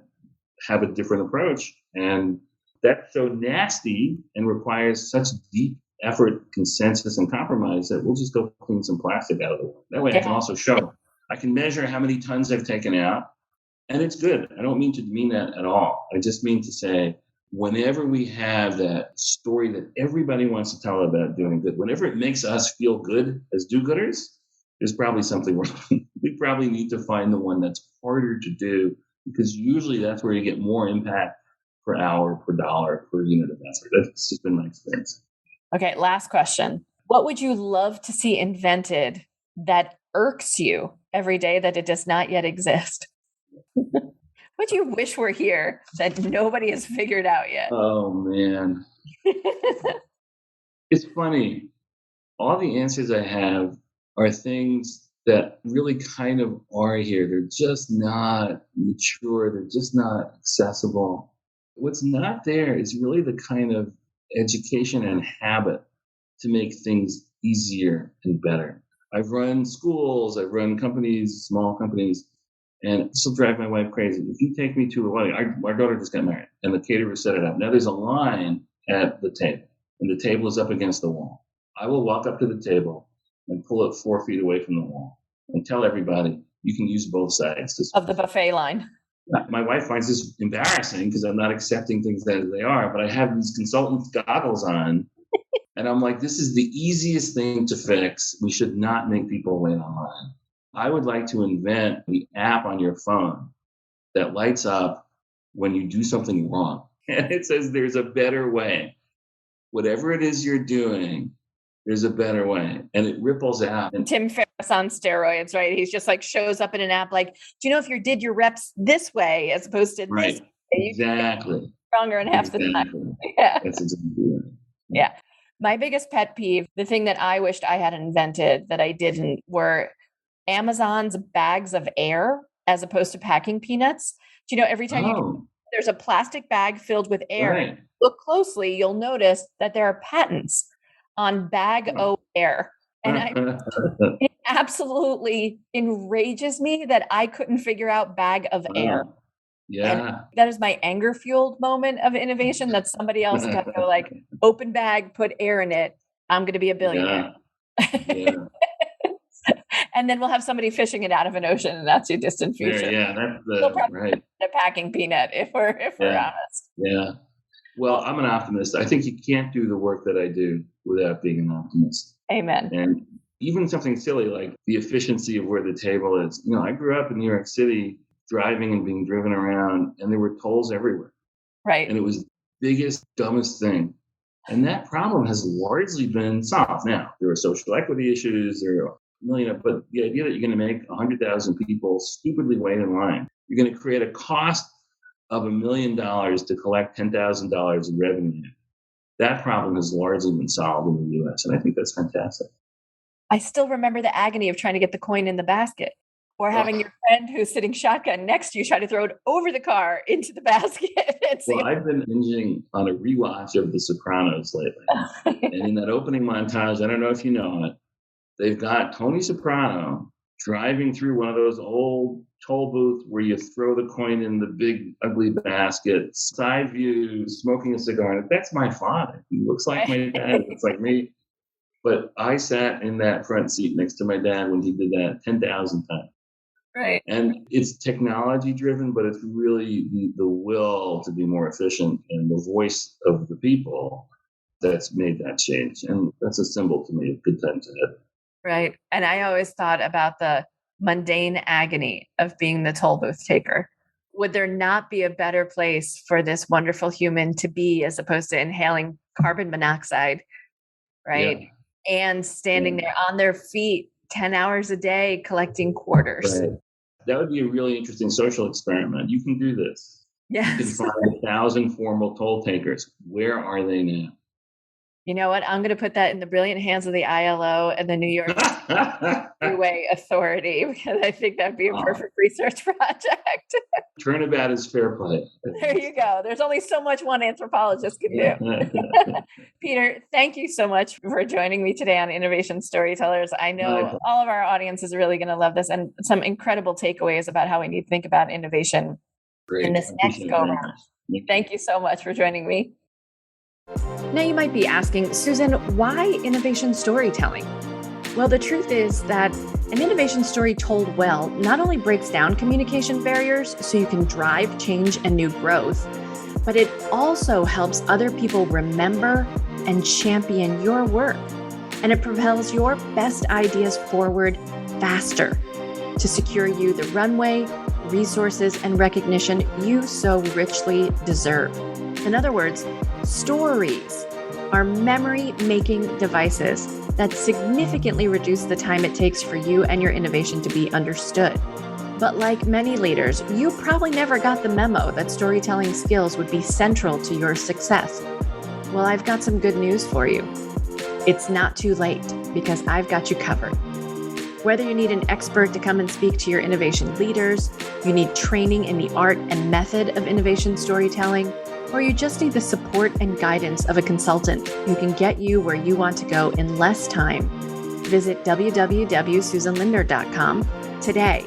have a different approach. And that's so nasty and requires such deep effort, consensus, and compromise that we'll just go clean some plastic out of the world. That way I can also show, I can measure how many tons I've taken out. And it's good. I don't mean to demean that at all. I just mean to say, whenever we have that story that everybody wants to tell about doing good, whenever it makes us feel good as do-gooders, there's probably something wrong. We probably need to find the one that's harder to do, because usually that's where you get more impact per hour, per dollar, per unit of effort. That's just been my experience. Okay, last question. What would you love to see invented that irks you every day that it does not yet exist? What do you wish were here that nobody has figured out yet? Oh, man. It's funny. All the answers I have are things that really kind of are here. They're just not mature. They're just not accessible. What's not there is really the kind of education and habit to make things easier and better. I've run schools, I've run companies, small companies, and this will drive my wife crazy. If you take me to a wedding, our daughter just got married, and the caterer set it up. Now there's a line at the table, and the table is up against the wall. I will walk up to the table and pull it 4 feet away from the wall and tell everybody you can use both sides of the buffet line. My wife finds this embarrassing because I'm not accepting things as they are, but I have these consultant goggles on, and I'm like, this is the easiest thing to fix. We should not make people wait online. I would like to invent the app on your phone that lights up when you do something wrong. And it says there's a better way. Whatever it is you're doing, there's a better way. And it ripples out. And Tim Ferriss on steroids, right? He's just like shows up in an app like, do you know if you did your reps this way as opposed to right. this way? Exactly. Stronger in half the time. Yeah. That's exactly right. Yeah. My biggest pet peeve, the thing that I wished I had invented that I didn't, were Amazon's bags of air as opposed to packing peanuts. Do you know, every time there's a plastic bag filled with air, right. Look closely, you'll notice that there are patents on bag o air. And it absolutely enrages me that I couldn't figure out bag of air. Yeah. And that is my anger fueled moment of innovation, that somebody else got to go like, open bag, put air in it. I'm going to be a billionaire. Yeah. And then we'll have somebody fishing it out of an ocean in not too distant future. Yeah, that's the right. A packing peanut, if we're honest. Yeah. Well, I'm an optimist. I think you can't do the work that I do without being an optimist. Amen. And even something silly like the efficiency of where the table is. You know, I grew up in New York City, driving and being driven around, and there were tolls everywhere. Right. And it was the biggest, dumbest thing. And that problem has largely been solved. Now, there are social equity issues, there are million, but the idea that you're going to make 100,000 people stupidly wait in line, you're going to create a cost of $1 million to collect $10,000 in revenue. That problem has largely been solved in the U.S., and I think that's fantastic. I still remember the agony of trying to get the coin in the basket, or having your friend who's sitting shotgun next to you try to throw it over the car into the basket. Well, I've been binging on a rewatch of The Sopranos lately. And in that opening montage, I don't know if you know it, they've got Tony Soprano driving through one of those old toll booths where you throw the coin in the big, ugly basket, side view, smoking a cigar. And that's my father. He looks like my dad. It's like me. But I sat in that front seat next to my dad when he did that 10,000 times. Right. And it's technology driven, but it's really the will to be more efficient and the voice of the people that's made that change. And that's a symbol to me of good times ahead. Right. And I always thought about the mundane agony of being the toll booth taker. Would there not be a better place for this wonderful human to be as opposed to inhaling carbon monoxide, right? Yeah. And standing there on their feet 10 hours a day collecting quarters. Right. That would be a really interesting social experiment. You can do this. Yes. You can find 1,000 formal toll takers. Where are they now? You know what? I'm going to put that in the brilliant hands of the ILO and the New York Freeway Authority, because I think that'd be a perfect research project. Turnabout is fair play. There you go. There's only so much one anthropologist can do. Peter, thank you so much for joining me today on Innovation Storytellers. I know all of our audience is really going to love this, and some incredible takeaways about how we need to think about innovation in this next go-round. Thank you so much for joining me. Now you might be asking, Susan, why innovation storytelling? Well, the truth is that an innovation story told well not only breaks down communication barriers so you can drive change and new growth, but it also helps other people remember and champion your work. And it propels your best ideas forward faster to secure you the runway, resources, and recognition you so richly deserve. In other words, stories are memory-making devices that significantly reduce the time it takes for you and your innovation to be understood. But like many leaders, you probably never got the memo that storytelling skills would be central to your success. Well, I've got some good news for you. It's not too late, because I've got you covered. Whether you need an expert to come and speak to your innovation leaders, you need training in the art and method of innovation storytelling, or you just need the support and guidance of a consultant who can get you where you want to go in less time, visit www.susanlindner.com today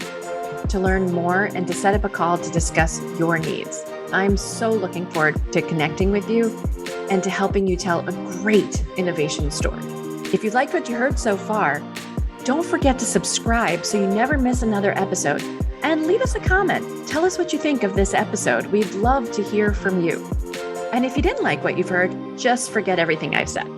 to learn more and to set up a call to discuss your needs. I'm so looking forward to connecting with you and to helping you tell a great innovation story. If you liked what you heard so far, don't forget to subscribe so you never miss another episode. And leave us a comment. Tell us what you think of this episode. We'd love to hear from you. And if you didn't like what you've heard, just forget everything I've said.